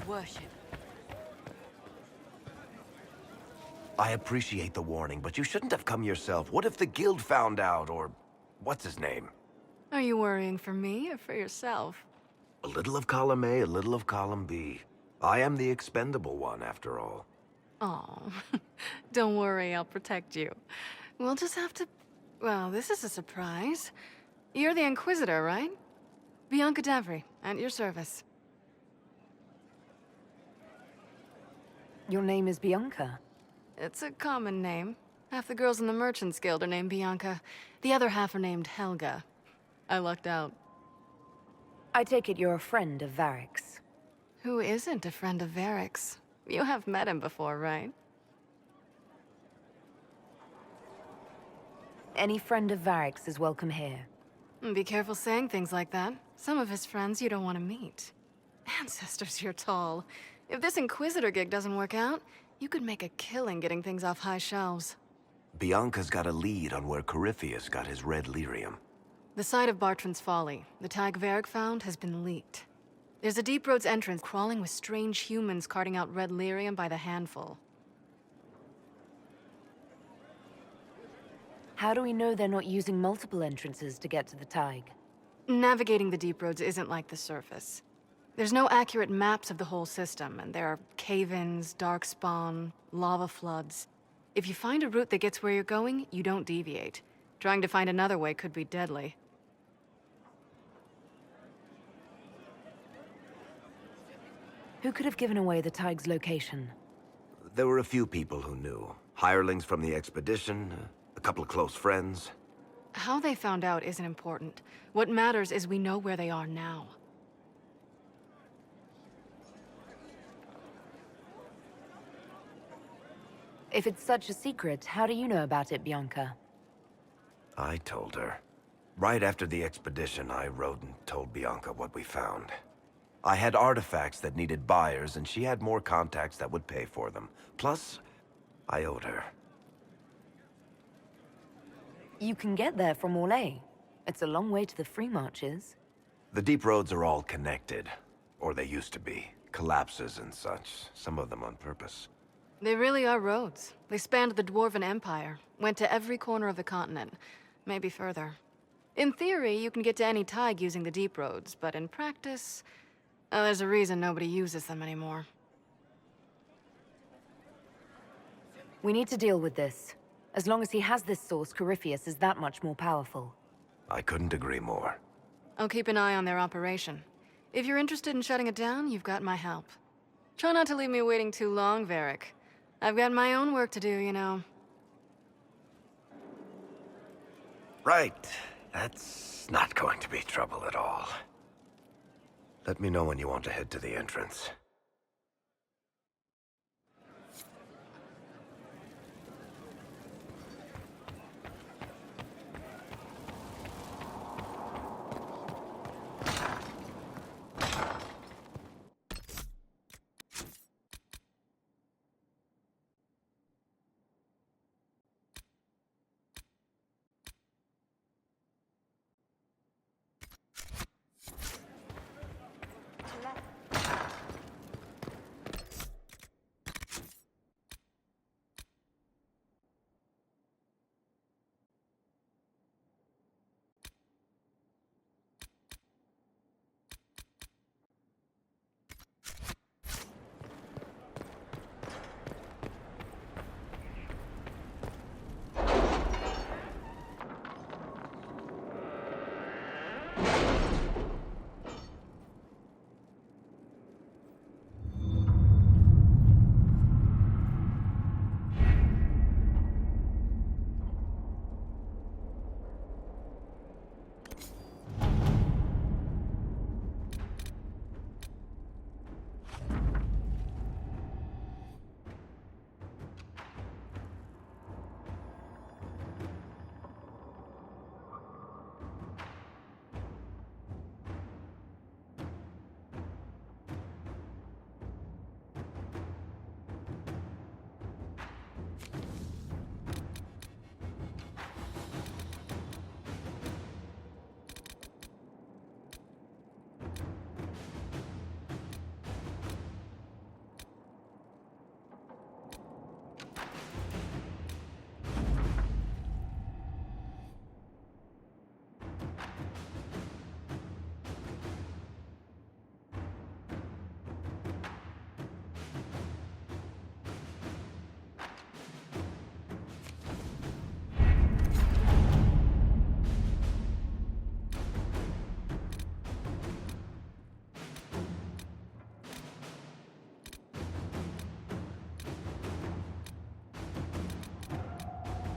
worship. I appreciate the warning, but you shouldn't have come yourself. What if the guild found out, or what's his name? Are you worrying for me or for yourself? A little of column A, a little of column B. I am the expendable one, after all. Oh, don't worry, I'll protect you. We'll just have to... Well, this is a surprise. You're the Inquisitor, right? Bianca Davry, at your service. Your name is Bianca? It's a common name. Half the girls in the Merchants Guild are named Bianca. The other half are named Helga. I lucked out. I take it you're a friend of Varric's. Who isn't a friend of Varric's? You have met him before, right? Any friend of Varric's is welcome here. Be careful saying things like that. Some of his friends you don't want to meet. Ancestors, you're tall. If this Inquisitor gig doesn't work out, you could make a killing getting things off high shelves. Bianca's got a lead on where Corypheus got his red lyrium. The site of Bartran's Folly, the tag Varric found, has been leaked. There's a Deep Roads entrance crawling with strange humans carting out red lyrium by the handful. How do we know they're not using multiple entrances to get to the Tig? Navigating the Deep Roads isn't like the surface. There's no accurate maps of the whole system, and there are cave-ins, darkspawn, lava floods. If you find a route that gets where you're going, you don't deviate. Trying to find another way could be deadly. Who could have given away the Tig's location? There were a few people who knew. Hirelings from the expedition, a couple of close friends. How they found out isn't important. What matters is we know where they are now. If it's such a secret, how do you know about it, Bianca? I told her. Right after the expedition, I wrote and told Bianca what we found. I had artifacts that needed buyers, and she had more contacts that would pay for them. Plus, I owed her. You can get there from Orlais. It's a long way to the free marches. The deep roads are all connected. Or they used to be. Collapses and such. Some of them on purpose. They really are roads. They spanned the Dwarven Empire, went to every corner of the continent, maybe further. In theory, you can get to any Tig using the deep roads, but in practice, there's a reason nobody uses them anymore. We need to deal with this. As long as he has this source, Corypheus is that much more powerful. I couldn't agree more. I'll keep an eye on their operation. If you're interested in shutting it down, you've got my help. Try not to leave me waiting too long, Varric. I've got my own work to do, you know. Right. That's not going to be trouble at all. Let me know when you want to head to the entrance.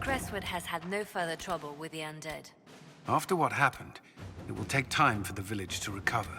Crestwood has had no further trouble with the undead. After what happened, it will take time for the village to recover.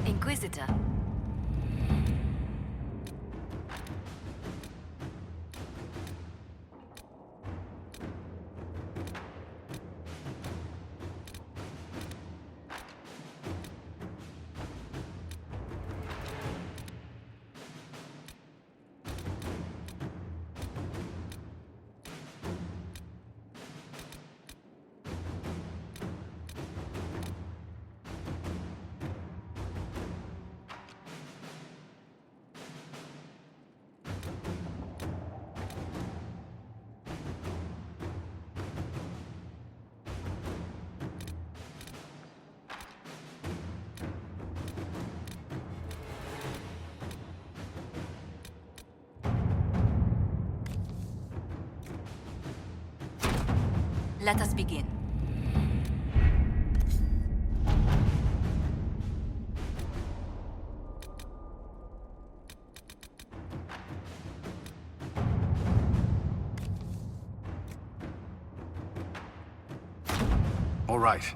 Inquisitor. Let us begin. All right.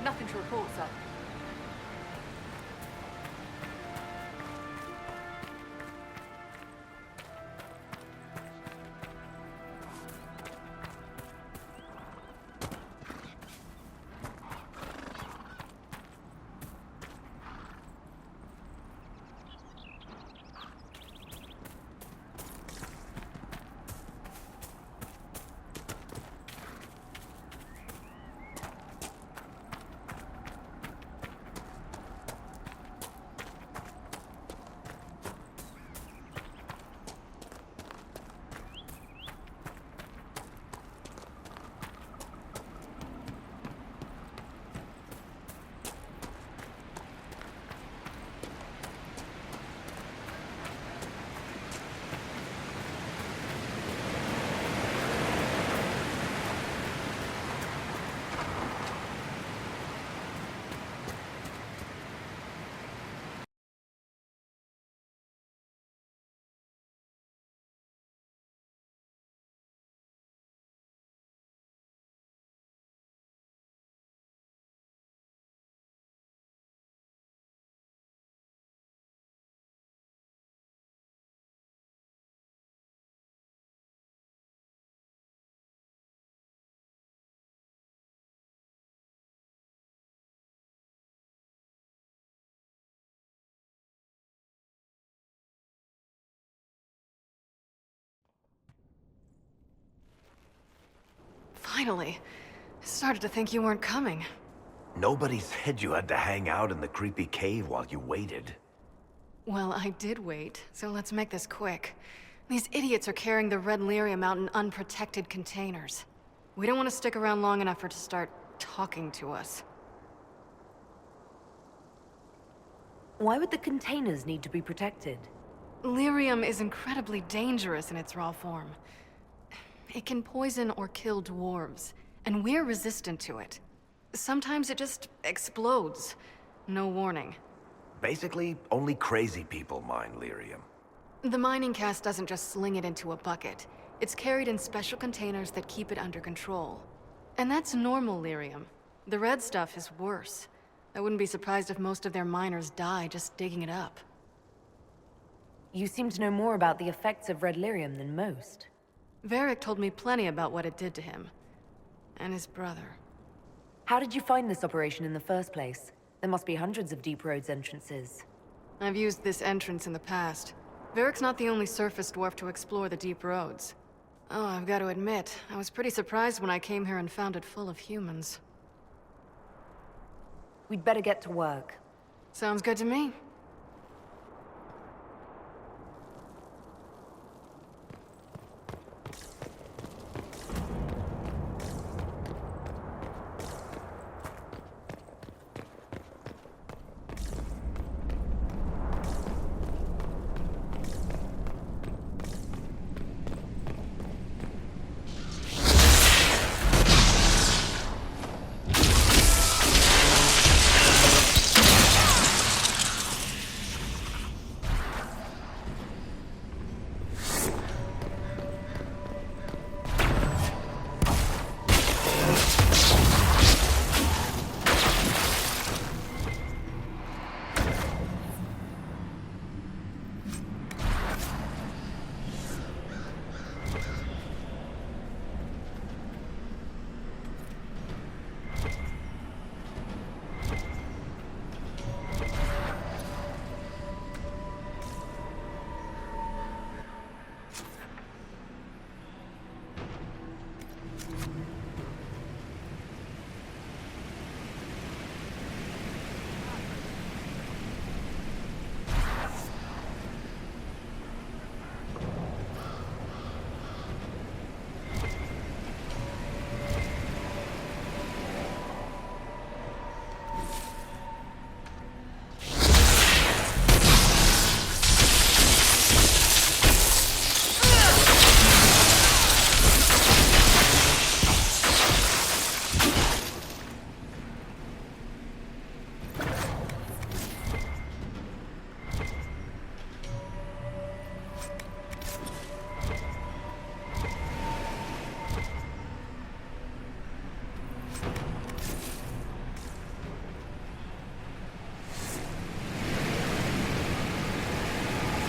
Nothing to report, sir. finally. I started to think you weren't coming. Nobody said you had to hang out in the creepy cave while you waited. Well, I did wait, so let's make this quick. These idiots are carrying the red lyrium out in unprotected containers. We don't want to stick around long enough for it to start talking to us. Why would the containers need to be protected? Lyrium is incredibly dangerous in its raw form. It can poison or kill dwarves, and we're resistant to it. Sometimes it just explodes. No warning. Basically, only crazy people mine lyrium. The mining cast doesn't just sling it into a bucket. It's carried in special containers that keep it under control. And that's normal lyrium. The red stuff is worse. I wouldn't be surprised if most of their miners die just digging it up. You seem to know more about the effects of red lyrium than most. Varric told me plenty about what it did to him. And his brother. How did you find this operation in the first place? There must be hundreds of Deep Roads entrances. I've used this entrance in the past. Varric's not the only surface dwarf to explore the Deep Roads. Oh, I've got to admit, I was pretty surprised when I came here and found it full of humans. We'd better get to work. Sounds good to me.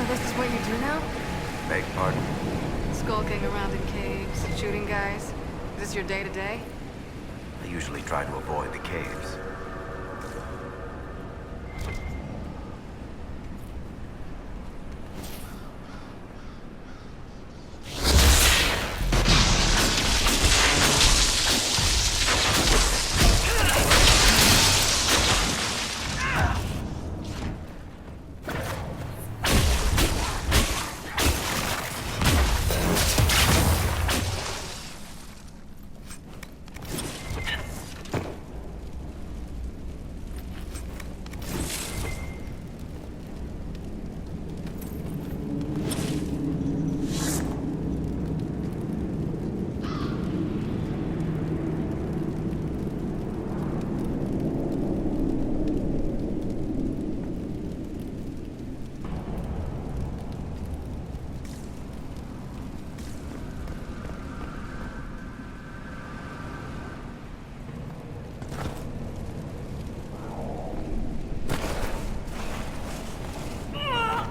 This is what you do now? Beg pardon? Skulking around in caves, shooting guys? Is this your day-to-day? I usually try to avoid the caves.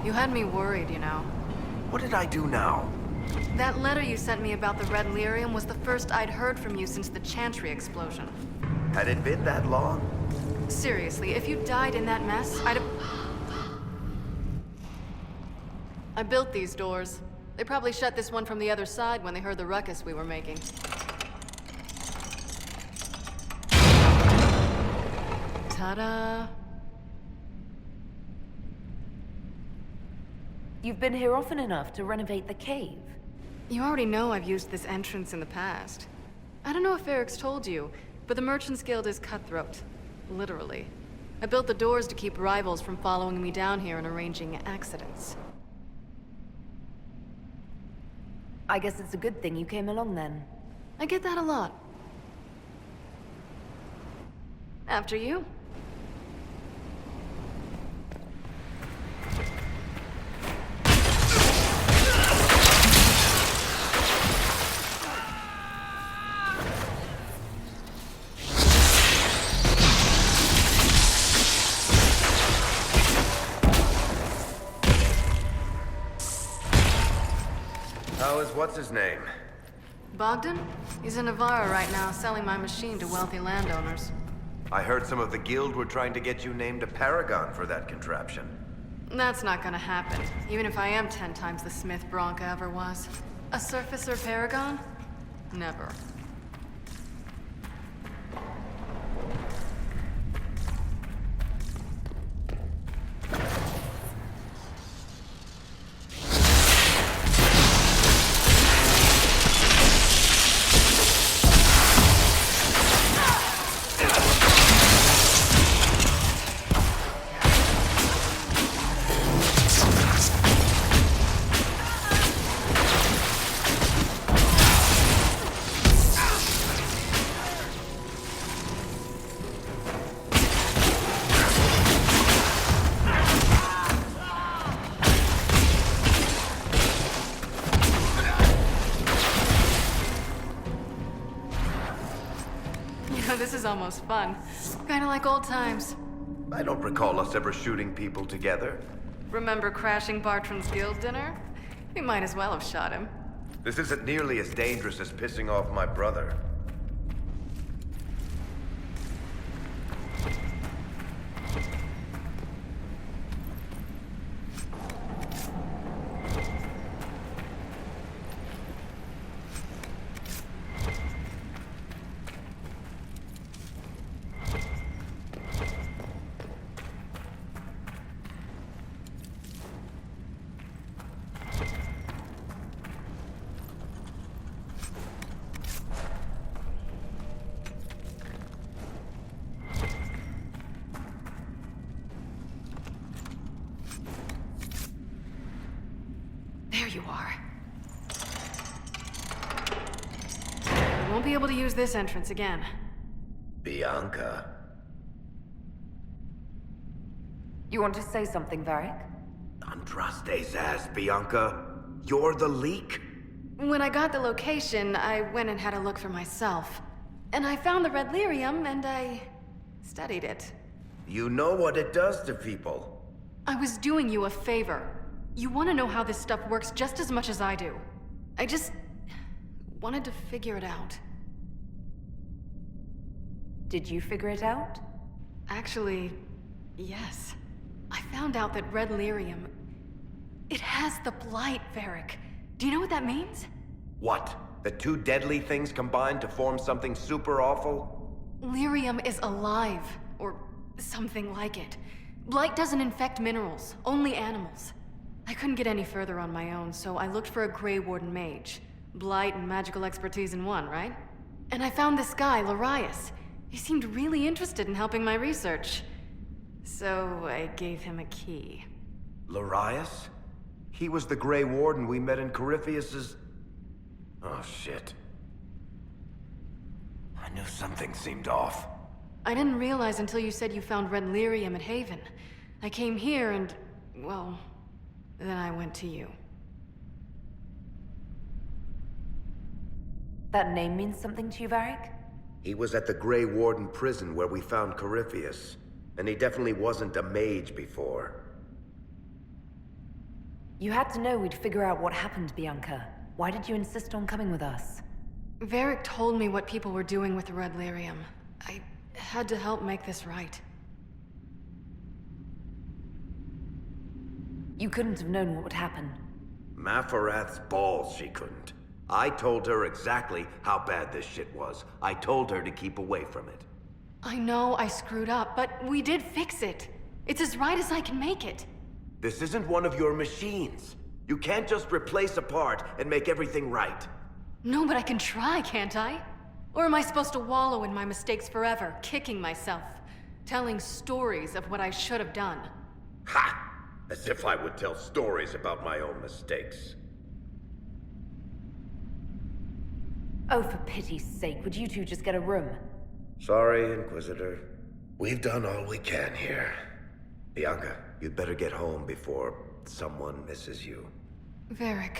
You had me worried, you know. What did I do now? That letter you sent me about the red lyrium was the first I'd heard from you since the Chantry explosion. Had it been that long? Seriously, if you died in that mess, I'd have... I built these doors. They probably shut this one from the other side when they heard the ruckus we were making. Ta-da! You've been here often enough to renovate the cave. You already know I've used this entrance in the past. I don't know if Eric's told you, but the Merchants Guild is cutthroat. Literally. I built the doors to keep rivals from following me down here and arranging accidents. I guess it's a good thing you came along then. I get that a lot. After you. How is what's-his-name? Bogdan? He's in Navarra right now, selling my machine to wealthy landowners. I heard some of the guild were trying to get you named a paragon for that contraption. That's not gonna happen, even if I am 10 times the Smith Bronca ever was. A surfacer paragon? Never. This is almost fun. Kinda like old times. I don't recall us ever shooting people together. Remember crashing Bartram's guild dinner? We might as well have shot him. This isn't nearly as dangerous as pissing off my brother. There you are. I won't be able to use this entrance again. Bianca. You want to say something, Varric? Andraste's ass, Bianca. You're the leak? When I got the location, I went and had a look for myself. And I found the red lyrium, and I studied it. You know what it does to people. I was doing you a favor. You want to know how this stuff works just as much as I do. I just wanted to figure it out. Did you figure it out? Actually, yes. I found out that red lyrium... It has the blight, Varric. Do you know what that means? What? The two deadly things combined to form something super awful? Lyrium is alive, or something like it. Blight doesn't infect minerals, only animals. I couldn't get any further on my own, so I looked for a Grey Warden mage. Blight and magical expertise in one, right? And I found this guy, Larius. He seemed really interested in helping my research. So I gave him a key. Larius? He was the Grey Warden we met in Corypheus's... Oh, shit. I knew something seemed off. I didn't realize until you said you found red lyrium at Haven. I came here and, well, then I went to you. That name means something to you, Varric? He was at the Grey Warden prison where we found Corypheus. And he definitely wasn't a mage before. You had to know we'd figure out what happened, Bianca. Why did you insist on coming with us? Varric told me what people were doing with the red lyrium. I had to help make this right. You couldn't have known what would happen. Mafarath's balls, she couldn't. I told her exactly how bad this shit was. I told her to keep away from it. I know I screwed up, but we did fix it. It's as right as I can make it. This isn't one of your machines. You can't just replace a part and make everything right. No, but I can try, can't I? Or am I supposed to wallow in my mistakes forever, kicking myself, telling stories of what I should have done? Ha! As if I would tell stories about my own mistakes. Oh, for pity's sake, would you two just get a room? Sorry, Inquisitor. We've done all we can here. Bianca, you'd better get home before someone misses you. Varric.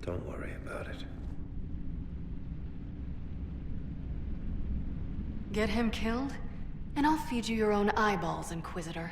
Don't worry about it. Get him killed, and I'll feed you your own eyeballs, Inquisitor.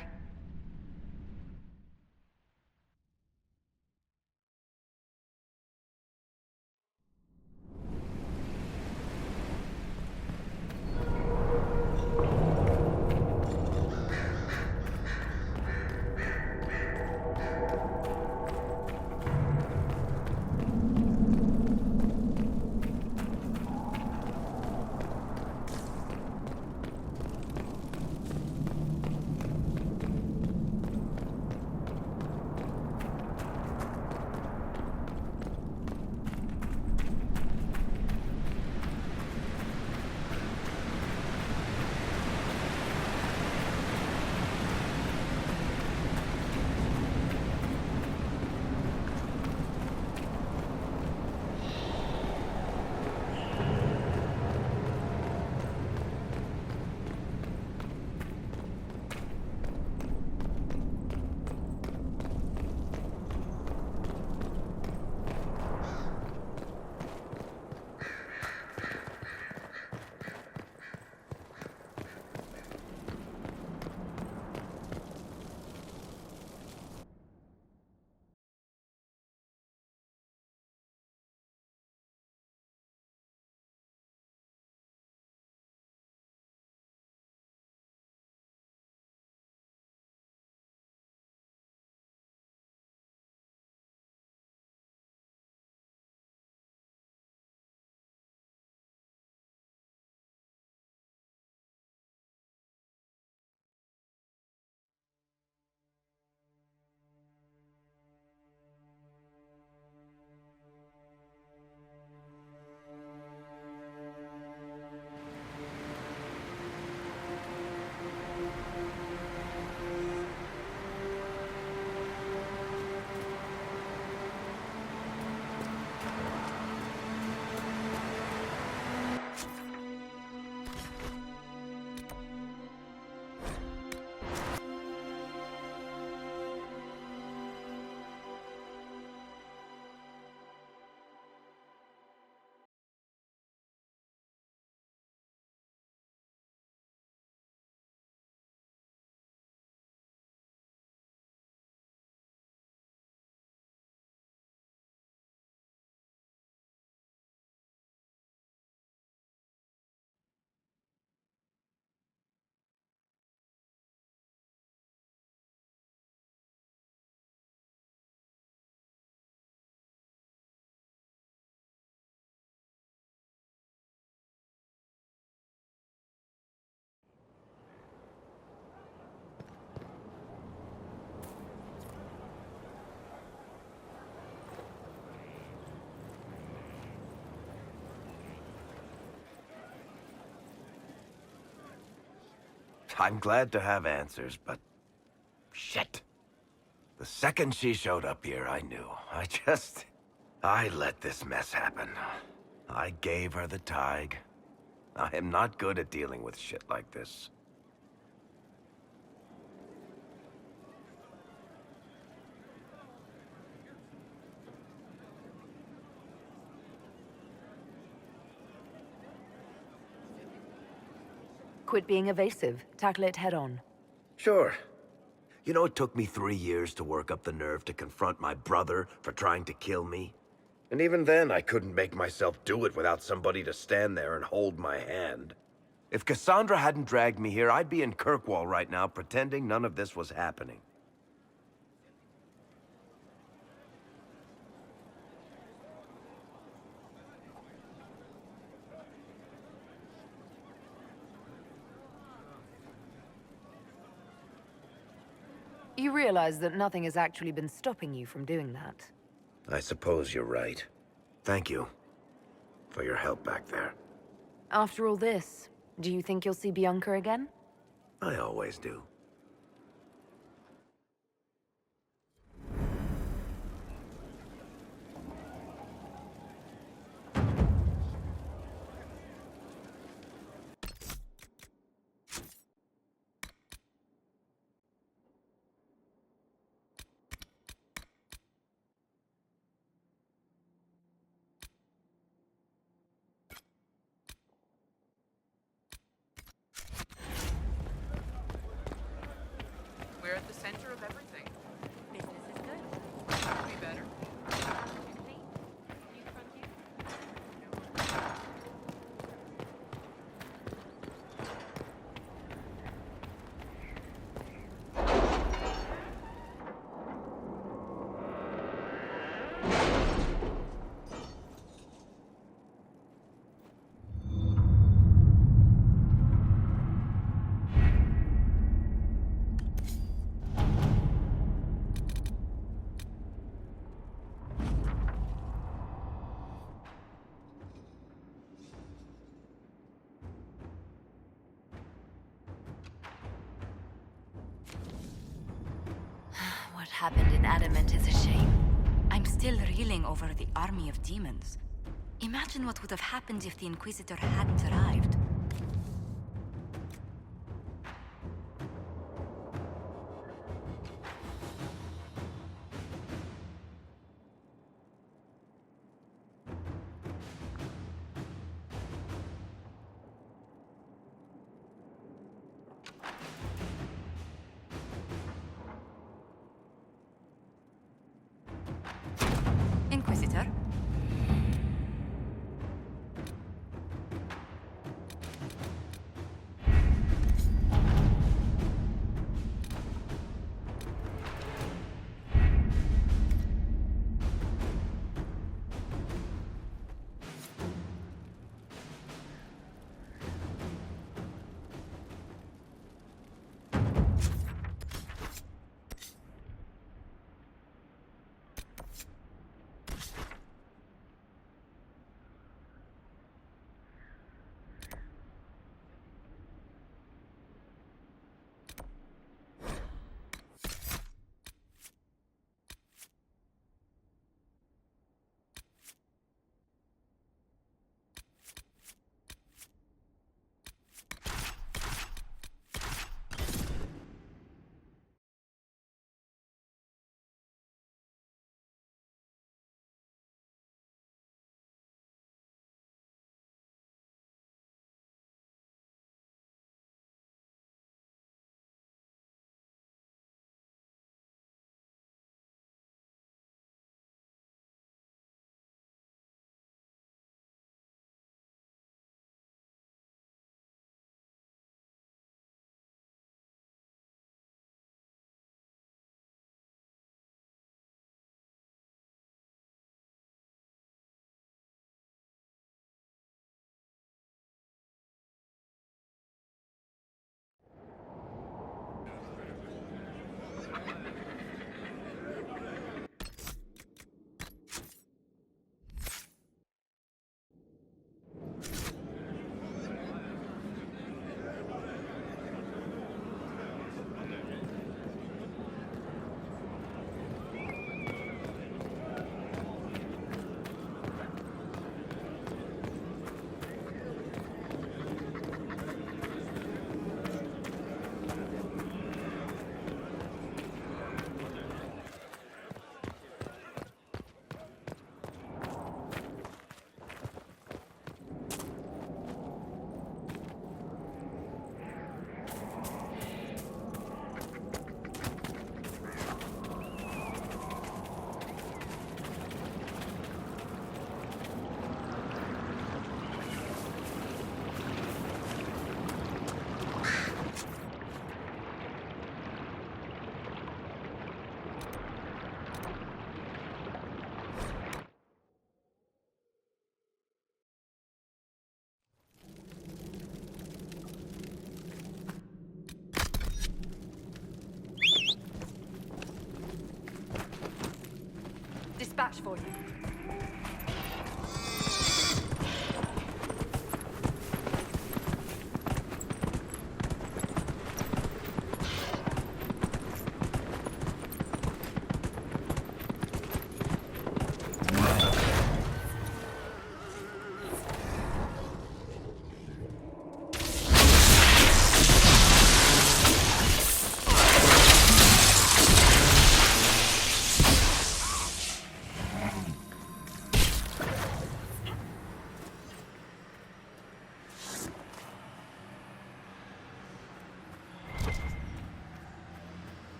I'm glad to have answers, but... shit. The second she showed up here, I knew. I let this mess happen. I gave her the Tig. I am not good at dealing with shit like this. Quit being evasive. Tackle it head on. Sure. You know, it took me 3 years to work up the nerve to confront my brother for trying to kill me. And even then, I couldn't make myself do it without somebody to stand there and hold my hand. If Cassandra hadn't dragged me here, I'd be in Kirkwall right now pretending none of this was happening. You realize that nothing has actually been stopping you from doing that. I suppose you're right. Thank you for your help back there. After all this, do you think you'll see Bianca again? I always do. We're at the center of everything. Business is good. Could be better. What happened in Adamant is a shame. I'm still reeling over the army of demons. Imagine what would have happened if the Inquisitor hadn't arrived. Inquisitor? cash for you.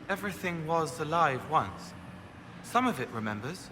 Everything was alive once. Some of it remembers.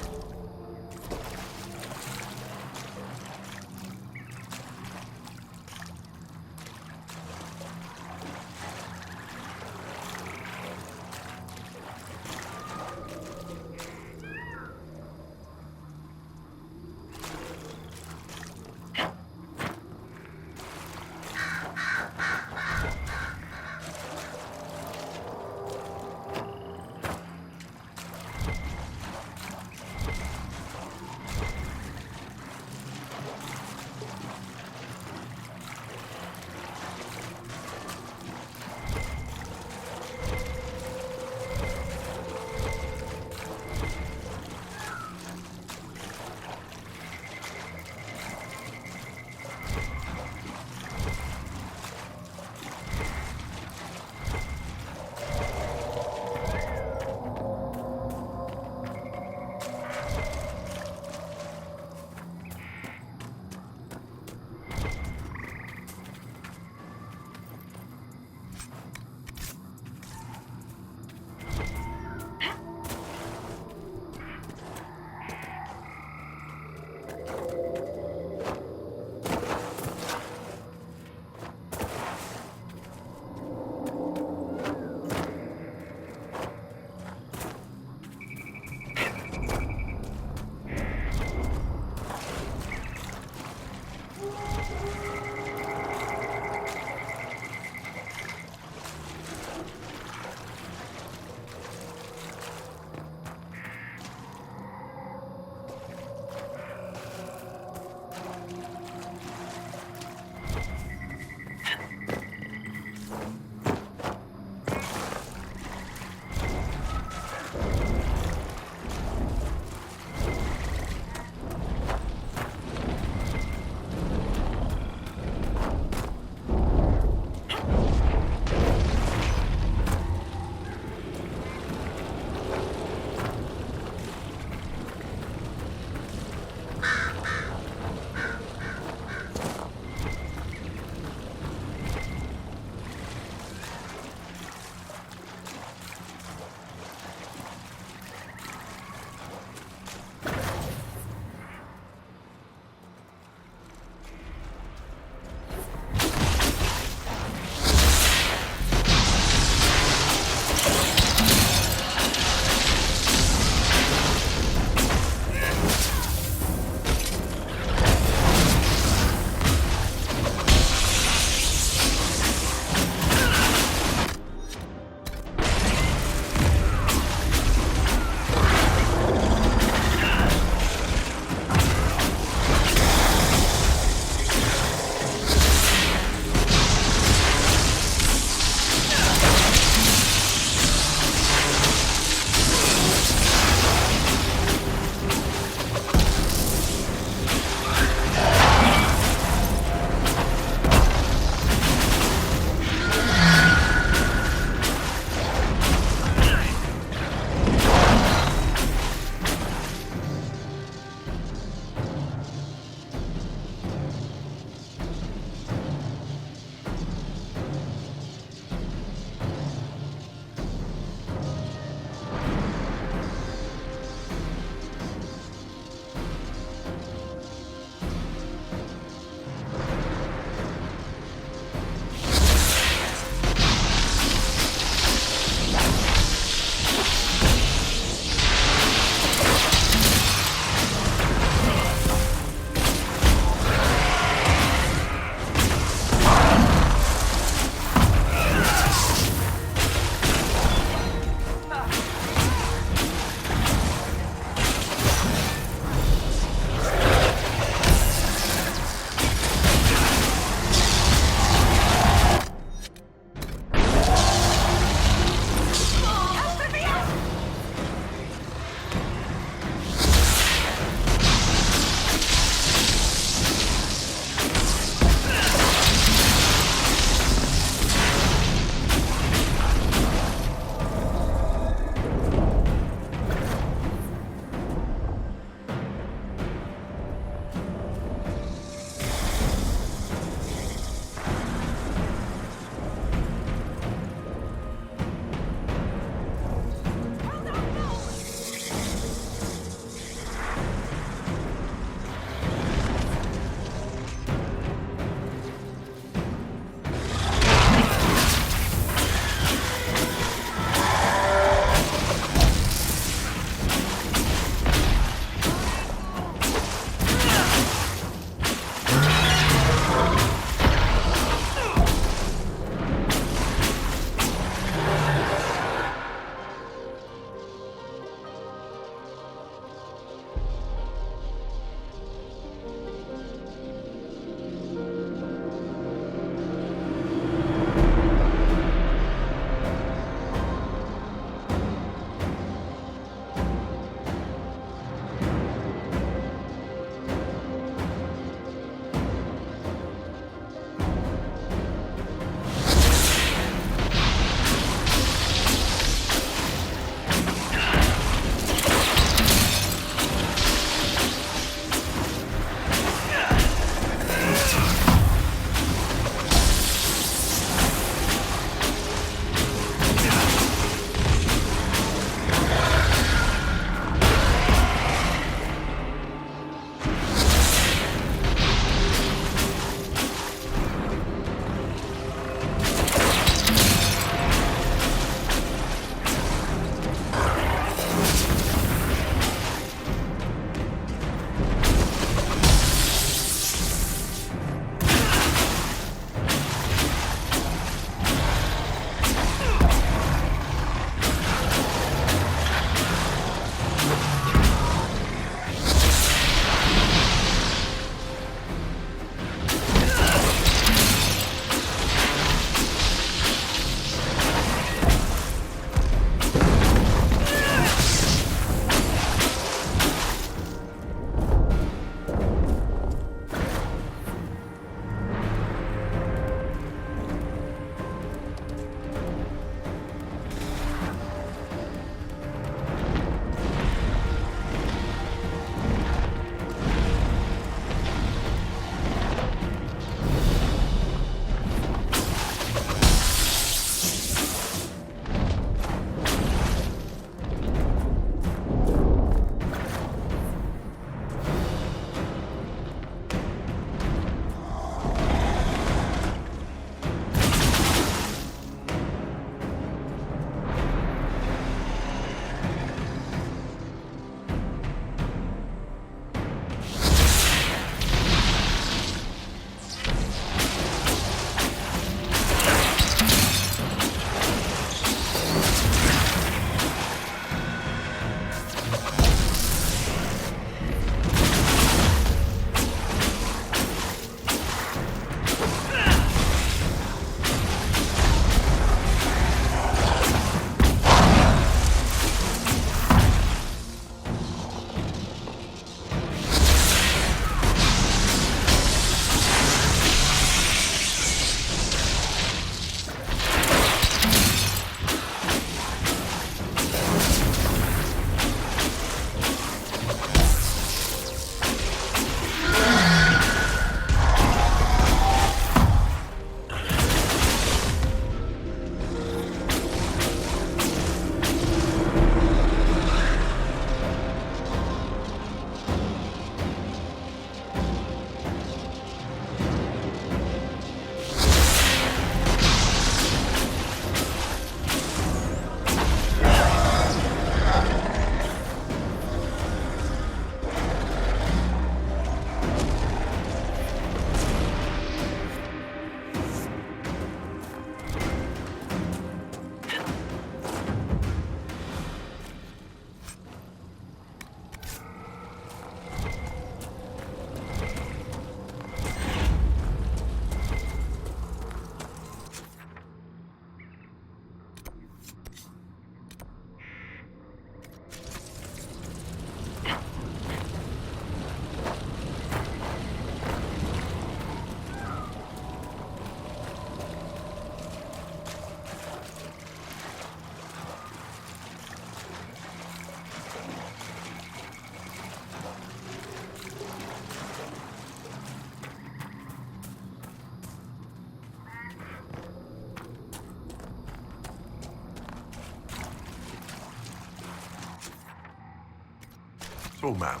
So, ma'am,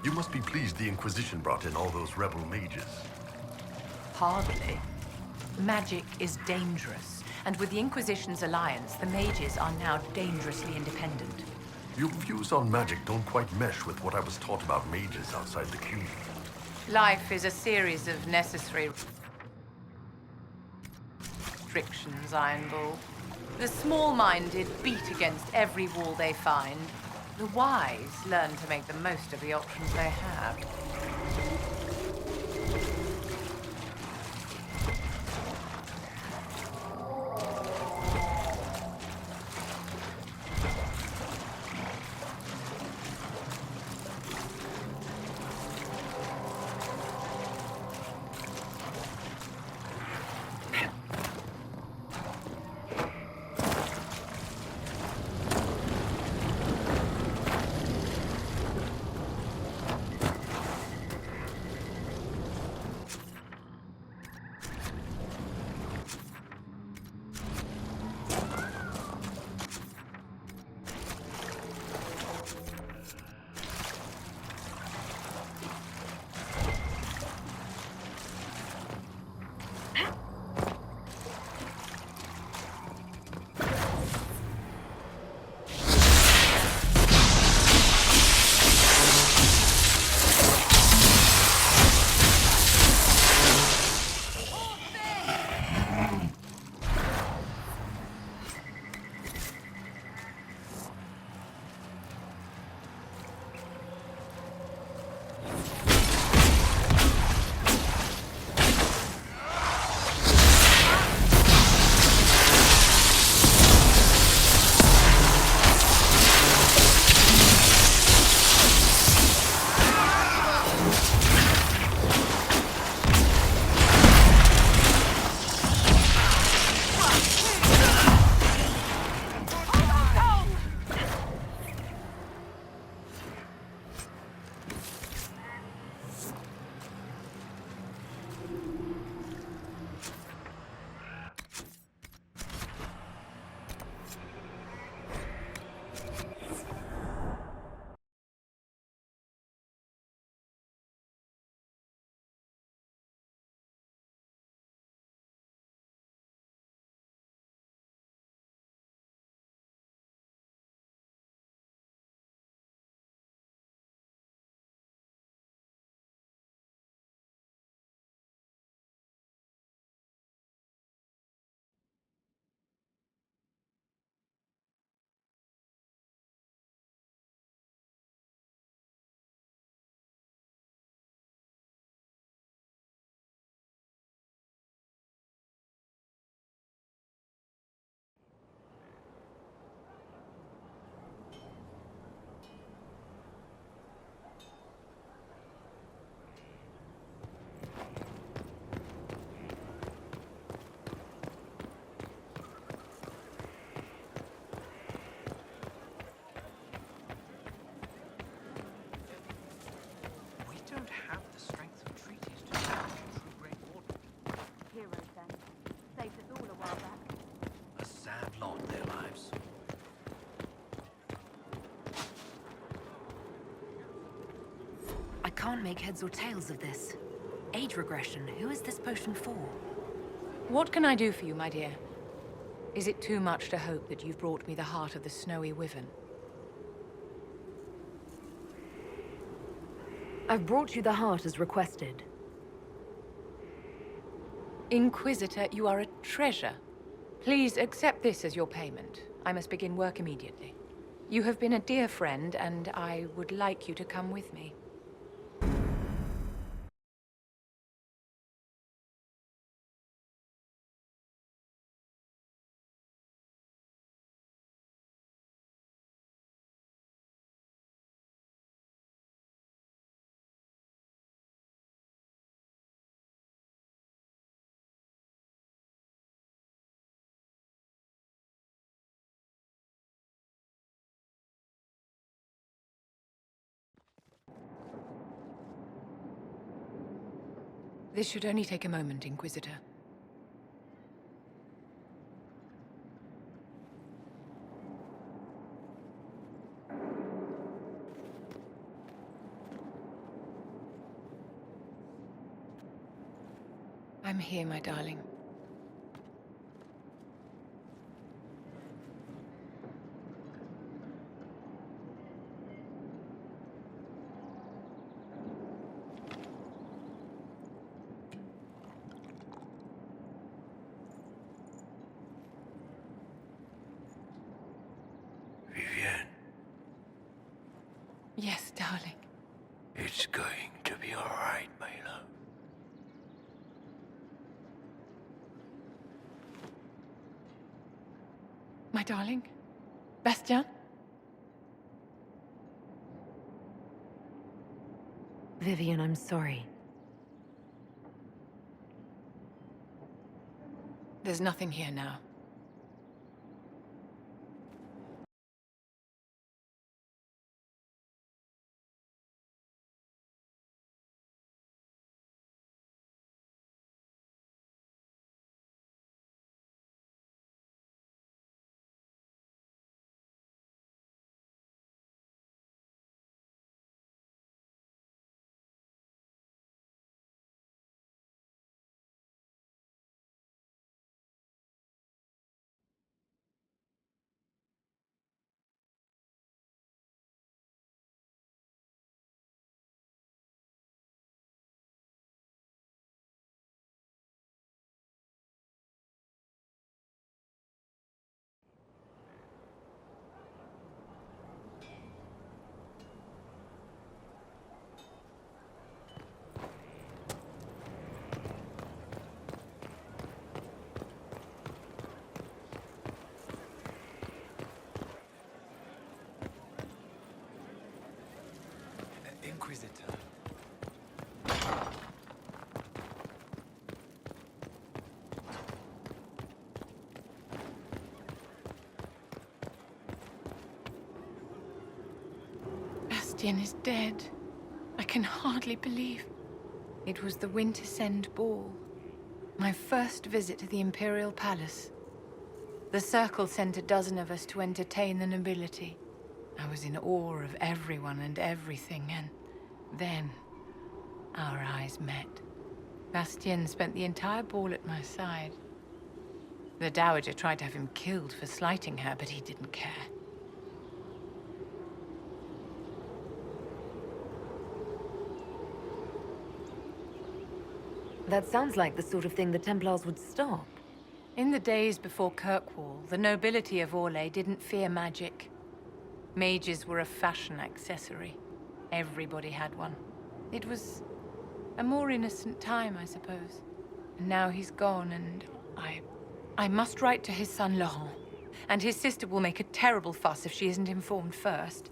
you must be pleased the Inquisition brought in all those rebel mages. Hardly. Magic is dangerous, and with the Inquisition's alliance, the mages are now dangerously independent. Your views on magic don't quite mesh with what I was taught about mages outside the Cube. Life is a series of necessary restrictions, Iron Bull. The small-minded beat against every wall they find. The wise learn to make the most of the options they have. We don't have the strength of treaties to challenge a true Grey Warden. Heroes then. Saved us all a while back. A sad lot, their lives. I can't make heads or tails of this. Age regression, who is this potion for? What can I do for you, my dear? Is it too much to hope that you've brought me the heart of the snowy wyvern? I've brought you the heart as requested. Inquisitor, you are a treasure. Please accept this as your payment. I must begin work immediately. You have been a dear friend, and I would like you to come with me. This should only take a moment, Inquisitor. I'm here, my darling. Vivienne, Yes, darling. it's going to be all right, my love. My darling? Bastien? Vivian, I'm sorry. There's nothing here now. Inquisitor. Bastien is dead. I can hardly believe. It was the Wintersend Ball. My first visit to the Imperial Palace. The Circle sent a dozen of us to entertain the nobility. I was in awe of everyone and everything, and then our eyes met. Bastien spent the entire ball at my side. The Dowager tried to have him killed for slighting her, but he didn't care. That sounds like the sort of thing the Templars would stop. In the days before Kirkwall, the nobility of Orlais didn't fear magic. Mages were a fashion accessory. Everybody had one. It was a more innocent time, I suppose. And now he's gone, and I must write to his son Laurent. And his sister will make a terrible fuss if she isn't informed first.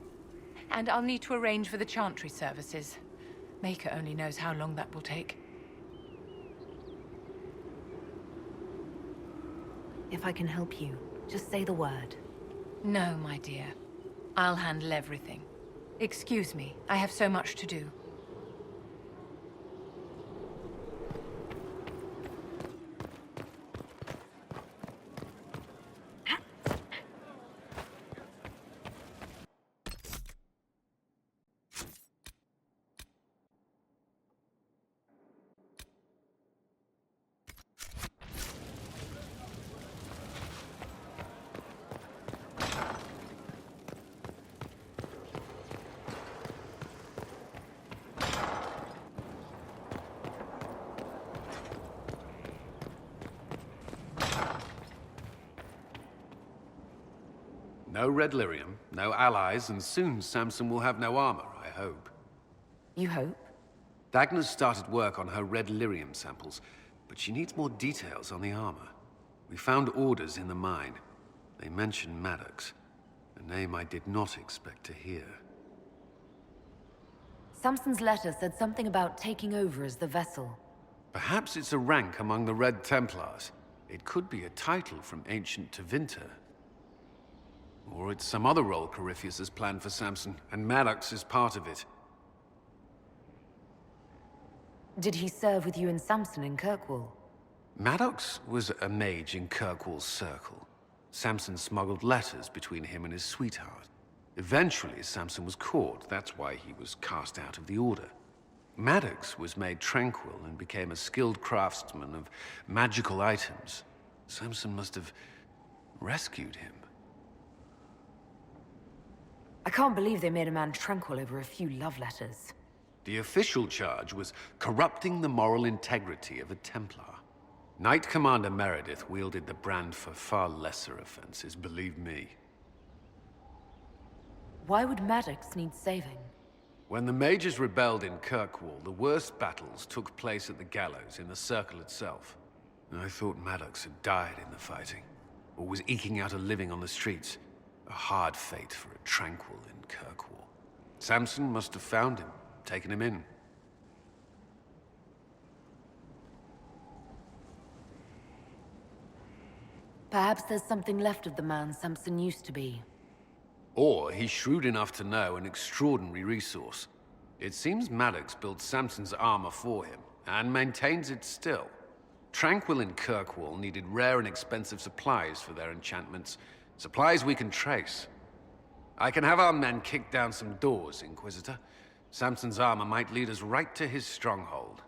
And I'll need to arrange for the chantry services. Maker only knows how long that will take. If I can help you, just say the word. No, my dear. I'll handle everything. Excuse me, I have so much to do. No red lyrium, no allies, and soon Samson will have no armor, I hope. You hope? Dagna's started work on her red lyrium samples, but she needs more details on the armor. We found orders in the mine. They mention Maddox, a name I did not expect to hear. Samson's letter said something about taking over as the vessel. Perhaps it's a rank among the Red Templars. It could be a title from ancient Tevinter. Or it's some other role Corypheus has planned for Samson, and Maddox is part of it. Did he serve with you and Samson in Kirkwall? Maddox was a mage in Kirkwall's circle. Samson smuggled letters between him and his sweetheart. Eventually, Samson was caught. That's why he was cast out of the Order. Maddox was made tranquil and became a skilled craftsman of magical items. Samson must have rescued him. I can't believe they made a man tranquil over a few love letters. The official charge was corrupting the moral integrity of a Templar. Knight Commander Meredith wielded the brand for far lesser offenses, believe me. Why would Maddox need saving? When the mages rebelled in Kirkwall, the worst battles took place at the gallows in the circle itself. I thought Maddox had died in the fighting, or was eking out a living on the streets. A hard fate for a tranquil in Kirkwall. Samson must have found him, taken him in. Perhaps there's something left of the man Samson used to be. Or he's shrewd enough to know an extraordinary resource. It seems Maddox built Samson's armor for him, and maintains it still. Tranquil in Kirkwall needed rare and expensive supplies for their enchantments. Supplies we can trace. I can have our men kick down some doors, Inquisitor. Samson's armor might lead us right to his stronghold.